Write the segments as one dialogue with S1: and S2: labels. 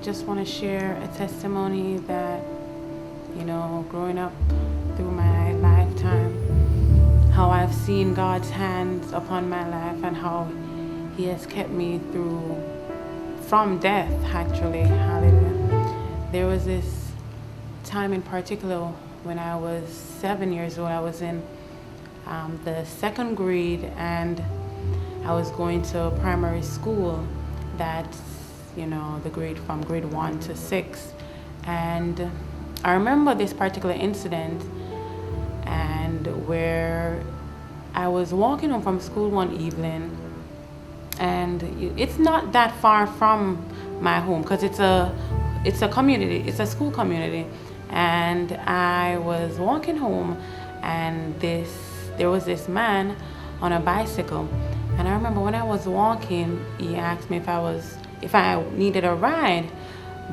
S1: just want to share a testimony that, growing up through my lifetime, how I've seen God's hands upon my life and how He has kept me from death, actually. Hallelujah. There was this time in particular when I was 7 years old. I was in the second grade, and I was going to primary school. That's, the grade from grade 1 to 6. And I remember this particular incident, and where I was walking home from school one evening, and it's not that far from my home because it's a community, it's a school community. And I was walking home, and there was this man on a bicycle. And I remember when I was walking, he asked me if I needed a ride.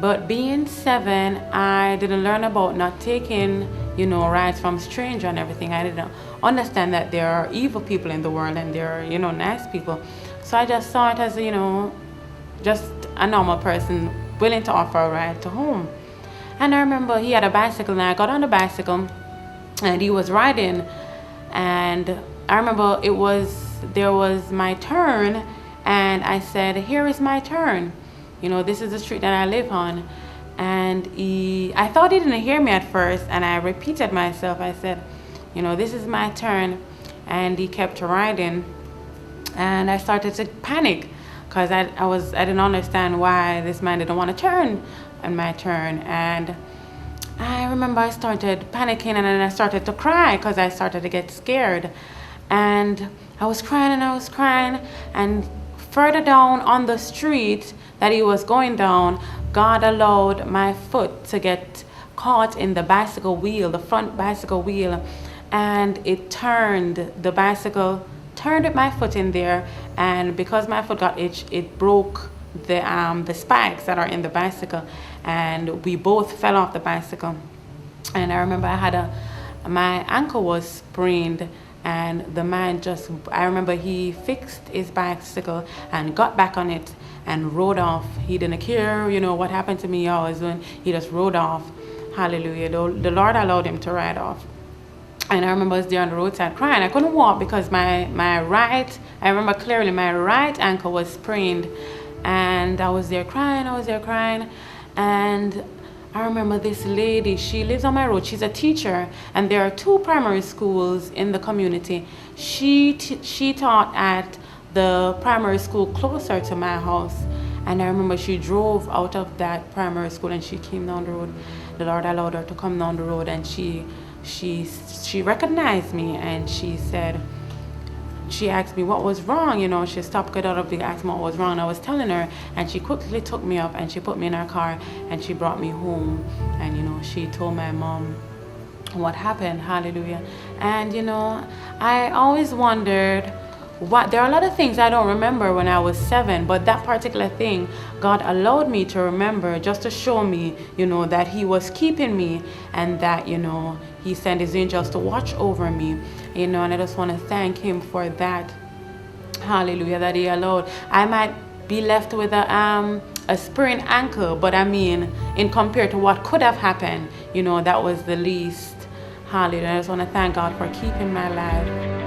S1: But being 7, I didn't learn about not taking, rides from strangers and everything. I didn't understand that there are evil people in the world and there are, nice people. So I just saw it as, just a normal person willing to offer a ride to home. And I remember he had a bicycle, and I got on the bicycle and he was riding. And I remember there was my turn, and I said, "Here is my turn. This is the street that I live on." And I thought he didn't hear me at first, and I repeated myself. I said, "This is my turn." And he kept riding, and I started to panic because I didn't understand why this man didn't want to turn on my turn. And I remember I started panicking, and then I started to cry because I started to get scared. And I was crying and I was crying, and further down on the street that he was going down, God allowed my foot to get caught in the bicycle wheel, the front bicycle wheel, and it turned. The bicycle turned with my foot in there, and because my foot got itched, it broke the spikes that are in the bicycle, and we both fell off the bicycle. And I remember my ankle was sprained, and the man I remember he fixed his bicycle and got back on it and rode off. He didn't care, what happened to me. He just rode off. Hallelujah. The Lord allowed him to ride off. And I remember I was there on the roadside crying. I couldn't walk because I remember clearly my right ankle was sprained. And I was there crying. And I remember this lady, she lives on my road. She's a teacher, and there are 2 primary schools in the community. She taught at the primary school closer to my house. And I remember she drove out of that primary school and she came down the road. The Lord allowed her to come down the road, and she recognized me, and she asked me what was wrong. She stopped, got out of the asked me what was wrong. I was telling her, and she quickly took me up and she put me in her car and she brought me home. And she told my mom what happened. Hallelujah. And I always wondered there are a lot of things I don't remember when I was 7, but that particular thing God allowed me to remember just to show me, that He was keeping me, and that, He sent His angels to watch over me, and I just want to thank Him for that. Hallelujah, that He allowed. I might be left with a sprained ankle, but in compared to what could have happened, that was the least. Hallelujah. I just want to thank God for keeping my life.